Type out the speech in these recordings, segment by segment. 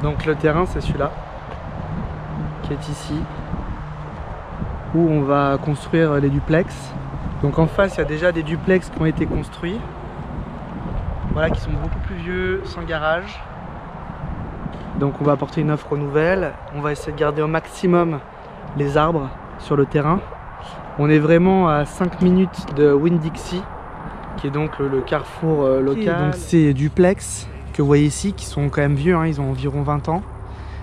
Donc le terrain c'est celui-là, qui est ici, où on va construire les duplex. Donc en face il y a déjà des duplex qui ont été construits, voilà, qui sont beaucoup plus vieux, sans garage. Donc on va apporter une offre nouvelle, on va essayer de garder au maximum les arbres sur le terrain. On est vraiment à 5 minutes de Winn-Dixie, qui est donc le carrefour local. Donc ces duplex que vous voyez ici, qui sont quand même vieux, hein, ils ont environ 20 ans,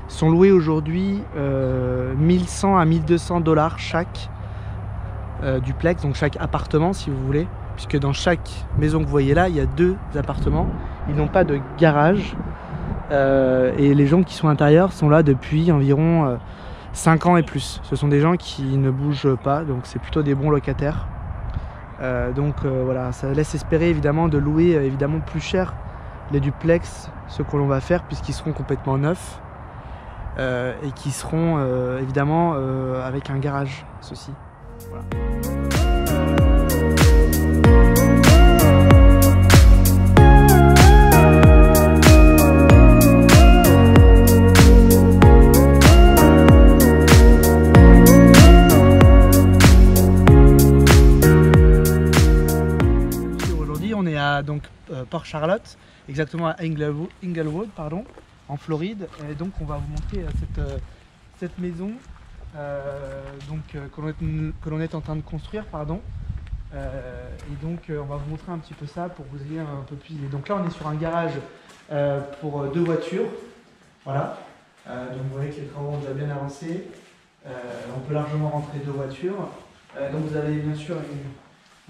sont loués aujourd'hui 1100 à 1200 $ chaque duplex, donc chaque appartement si vous voulez, puisque dans chaque maison que vous voyez là, il y a 2 appartements, ils n'ont pas de garage. Et les gens qui sont à l'intérieur sont là depuis environ 5 ans et plus. Ce sont des gens qui ne bougent pas, donc c'est plutôt des bons locataires. Voilà, ça laisse espérer évidemment de louer évidemment plus cher les duplex, ceux que l'on va faire, puisqu'ils seront complètement neufs et qui seront évidemment avec un garage, ceci. Voilà. Donc Port Charlotte, exactement à Inglewood, pardon, en Floride. Et donc on va vous montrer cette maison que l'on est en train de construire, pardon. Et donc on va vous montrer un petit peu ça pour vous ayez un peu plus d'idées. Donc là on est sur un garage pour 2 voitures, voilà. Donc vous voyez que les travaux ont déjà bien avancé. On peut largement rentrer 2 voitures. Donc vous avez bien sûr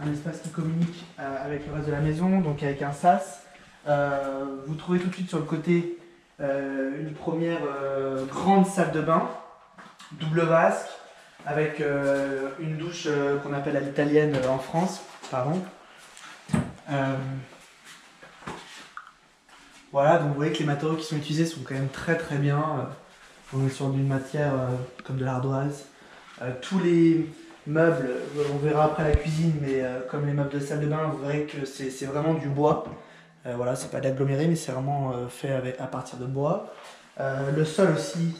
un espace qui communique avec le reste de la maison, donc avec un sas. Vous trouvez tout de suite sur le côté une première grande salle de bain, double vasque, avec une douche qu'on appelle à l'italienne en France, pardon. Voilà, donc vous voyez que les matériaux qui sont utilisés sont quand même très très bien. On est sur une matière comme de l'ardoise. Tous les meubles, on verra après la cuisine, mais comme les meubles de salle de bain, vous verrez que c'est vraiment du bois. Voilà, c'est pas d'aggloméré, mais c'est vraiment fait à partir de bois. Le sol aussi,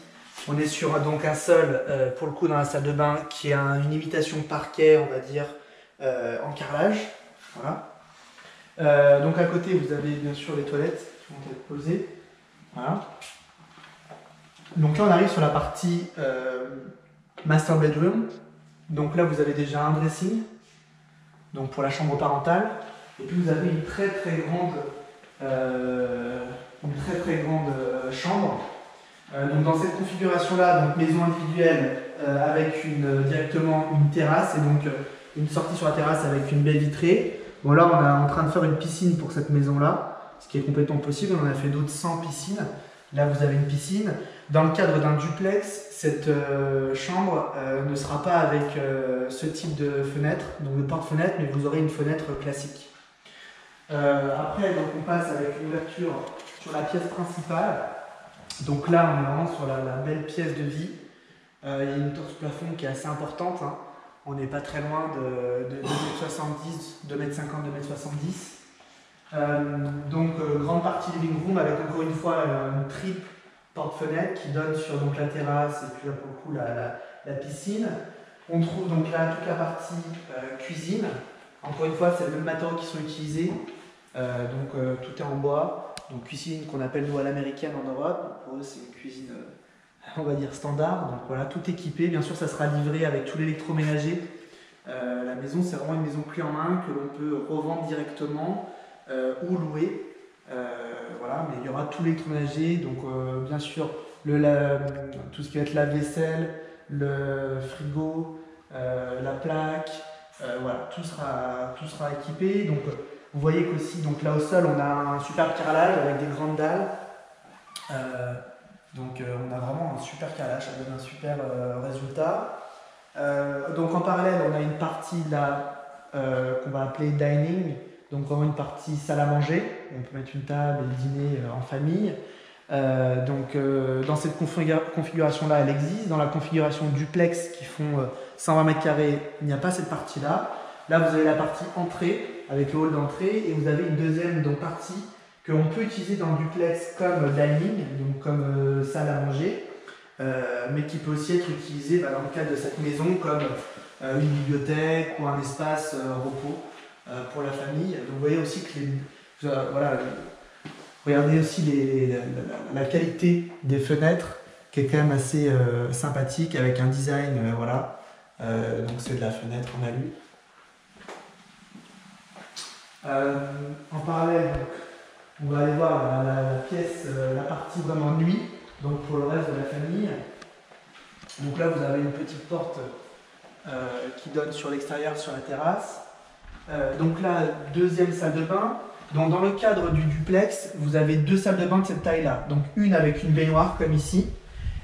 on est sur donc un sol, pour le coup dans la salle de bain, qui est une imitation parquet, on va dire, en carrelage. Voilà. Donc à côté, vous avez bien sûr les toilettes qui vont être posées. Voilà. Donc là, on arrive sur la partie master bedroom. Donc là, vous avez déjà un dressing, donc pour la chambre parentale, et puis vous avez une très très grande chambre. Donc dans cette configuration-là, donc maison individuelle avec directement une terrasse et donc une sortie sur la terrasse avec une baie vitrée. Bon là, on est en train de faire une piscine pour cette maison-là, ce qui est complètement possible. On en a fait d'autres sans piscine. Là, vous avez une piscine. Dans le cadre d'un duplex, cette chambre ne sera pas avec ce type de fenêtre, donc de porte-fenêtre, mais vous aurez une fenêtre classique. Après, donc, on passe avec l'ouverture sur la pièce principale. Donc là, on est vraiment sur la belle pièce de vie. Il y a une torse plafond qui est assez importante, hein. On n'est pas très loin de 2,70 m, 2,50 m, 2,70 m. Grande partie living room avec encore une fois une triple porte-fenêtre qui donne sur donc, la terrasse et puis là pour le coup la piscine. On trouve donc là toute la partie cuisine. Encore une fois, c'est le même matériau qui sont utilisés. Tout est en bois. Donc cuisine qu'on appelle nous à l'américaine en Europe. Pour eux, c'est une cuisine, on va dire standard. Donc voilà, tout équipé. Bien sûr, ça sera livré avec tout l'électroménager. La maison, c'est vraiment une maison clé en main que l'on peut revendre directement ou louer. Voilà, mais il y aura tout l'électroménager, donc bien sûr tout ce qui va être la vaisselle, le frigo, la plaque, voilà, tout sera équipé. Donc vous voyez qu'aussi donc là au sol on a un super carrelage avec des grandes dalles. On a vraiment un super carrelage, ça donne un super résultat. Donc en parallèle on a une partie là qu'on va appeler dining. Donc vraiment une partie salle à manger, on peut mettre une table et dîner en famille. Dans cette configuration-là, elle existe. Dans la configuration duplex qui font 120 m², il n'y a pas cette partie-là. Là, vous avez la partie entrée avec le hall d'entrée et vous avez une deuxième partie qu'on peut utiliser dans le duplex comme dining, donc comme salle à manger, mais qui peut aussi être utilisé dans le cadre de cette maison comme une bibliothèque ou un espace repos pour la famille. Donc vous voyez aussi que voilà, regardez aussi la qualité des fenêtres qui est quand même assez sympathique avec un design, voilà. Donc c'est de la fenêtre en alu. En parallèle, donc, on va aller voir la pièce, la partie vraiment nuit, donc pour le reste de la famille. Donc là, vous avez une petite porte qui donne sur l'extérieur, sur la terrasse. Donc là, deuxième salle de bain. Donc dans le cadre du duplex, vous avez deux salles de bain de cette taille-là. Donc une avec une baignoire comme ici,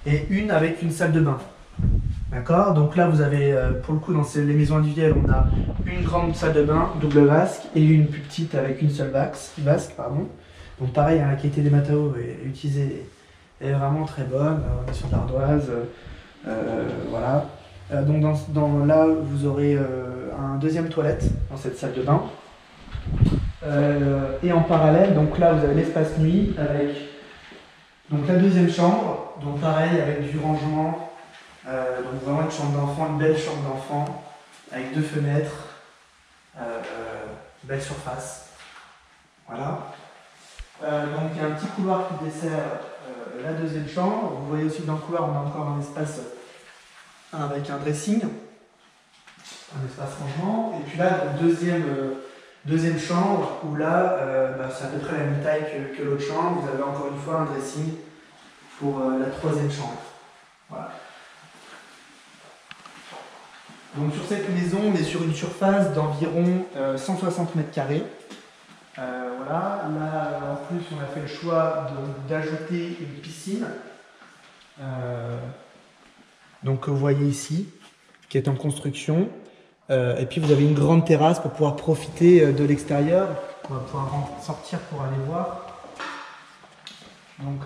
et une avec une salle de bain. D'accord? Donc là, vous avez, pour le coup, dans les maisons individuelles, on a une grande salle de bain, double vasque, et une plus petite avec une seule vasque, pardon. Donc pareil, la qualité des matériaux utilisés est vraiment très bonne. On est sur de l'ardoise, voilà. Donc là, vous aurez un deuxième toilette dans cette salle de bain. Et en parallèle, donc là, vous avez l'espace nuit avec donc la deuxième chambre, donc pareil avec du rangement. Donc vraiment une chambre d'enfant, une belle chambre d'enfant avec deux fenêtres, belle surface. Voilà. Donc il y a un petit couloir qui dessert la deuxième chambre. Vous voyez aussi que dans le couloir on a encore un espace avec un dressing, un espace rangement. Et puis là, deuxième chambre où là c'est à peu près la même taille que l'autre chambre. Vous avez encore une fois un dressing pour la troisième chambre. Voilà. Donc sur cette maison, on est sur une surface d'environ 160 mètres carrés. Voilà. Là, en plus, on a fait le choix d'ajouter une piscine. Donc vous voyez ici, qui est en construction. Et puis vous avez une grande terrasse pour pouvoir profiter de l'extérieur. On va pouvoir sortir pour aller voir. Donc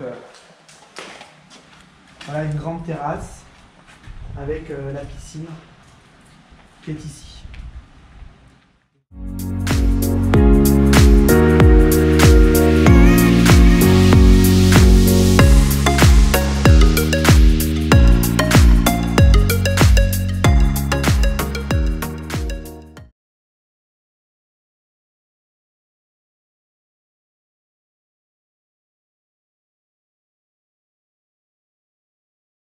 voilà une grande terrasse avec la piscine qui est ici.